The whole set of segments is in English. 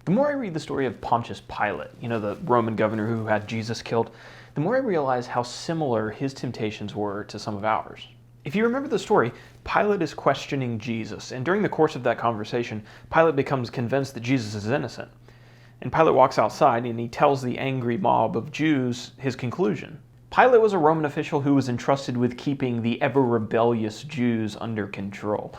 The more I read the story of Pontius Pilate, the Roman governor who had Jesus killed, the more I realize how similar his temptations were to some of ours. If you remember the story, Pilate is questioning Jesus, and during the course of that conversation, Pilate becomes convinced that Jesus is innocent. And Pilate walks outside and he tells the angry mob of Jews his conclusion. Pilate was a Roman official who was entrusted with keeping the ever-rebellious Jews under control.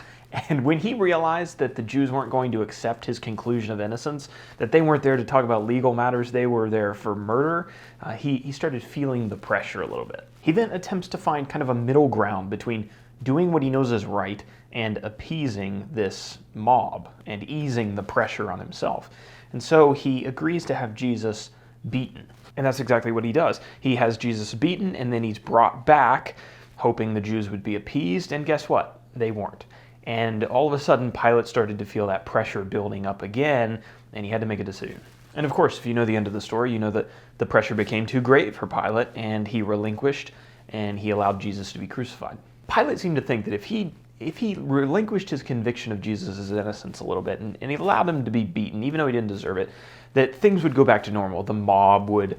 And when he realized that the Jews weren't going to accept his conclusion of innocence, that they weren't there to talk about legal matters, they were there for murder, he started feeling the pressure a little bit. He then attempts to find kind of a middle ground between doing what he knows is right and appeasing this mob and easing the pressure on himself. And so he agrees to have Jesus beaten. And that's exactly what he does. He has Jesus beaten, and then he's brought back, hoping the Jews would be appeased, and guess what? They weren't. And all of a sudden, Pilate started to feel that pressure building up again, and he had to make a decision. And of course, if you know the end of the story, you know that the pressure became too great for Pilate, and he relinquished, and he allowed Jesus to be crucified. Pilate seemed to think that if he relinquished his conviction of Jesus' innocence a little bit, and he allowed him to be beaten, even though he didn't deserve it, that things would go back to normal. The mob would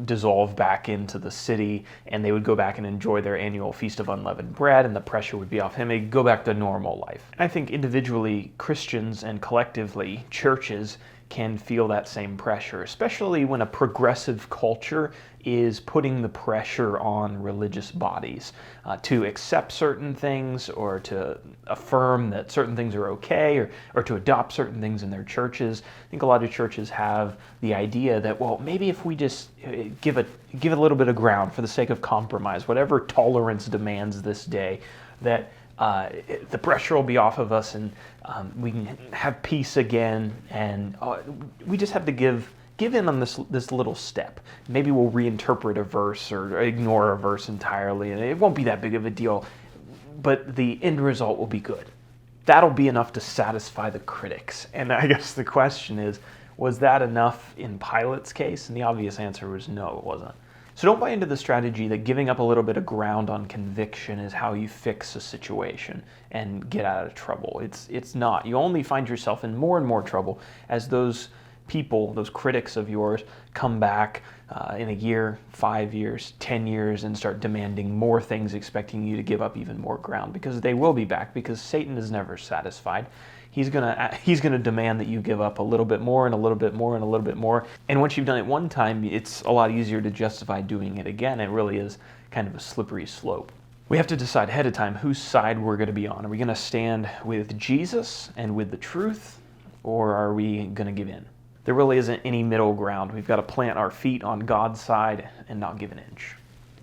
dissolve back into the city, and they would go back and enjoy their annual Feast of Unleavened Bread, and the pressure would be off him. He'd go back to normal life. And I think individually, Christians and collectively, churches can feel that same pressure, especially when a progressive culture is putting the pressure on religious bodies to accept certain things, or to affirm that certain things are okay, or to adopt certain things in their churches. I think a lot of churches have the idea that, well, maybe if we just give a little bit of ground for the sake of compromise, whatever tolerance demands this day, that the pressure will be off of us, and we can have peace again, and we just have to give in on this little step. Maybe we'll reinterpret a verse or ignore a verse entirely, and it won't be that big of a deal, but the end result will be good. That'll be enough to satisfy the critics. And I guess the question is, was that enough in Pilate's case? And the obvious answer was no, it wasn't. So don't buy into the strategy that giving up a little bit of ground on conviction is how you fix a situation and get out of trouble. It's not. You only find yourself in more and more trouble as those people, those critics of yours, come back in a year, 5 years, 10 years, and start demanding more things, expecting you to give up even more ground, because they will be back, because Satan is never satisfied. He's gonna demand that you give up a little bit more and a little bit more and a little bit more. And once you've done it one time, it's a lot easier to justify doing it again. It really is kind of a slippery slope. We have to decide ahead of time whose side we're going to be on. Are we going to stand with Jesus and with the truth, or are we going to give in? There really isn't any middle ground. We've got to plant our feet on God's side and not give an inch.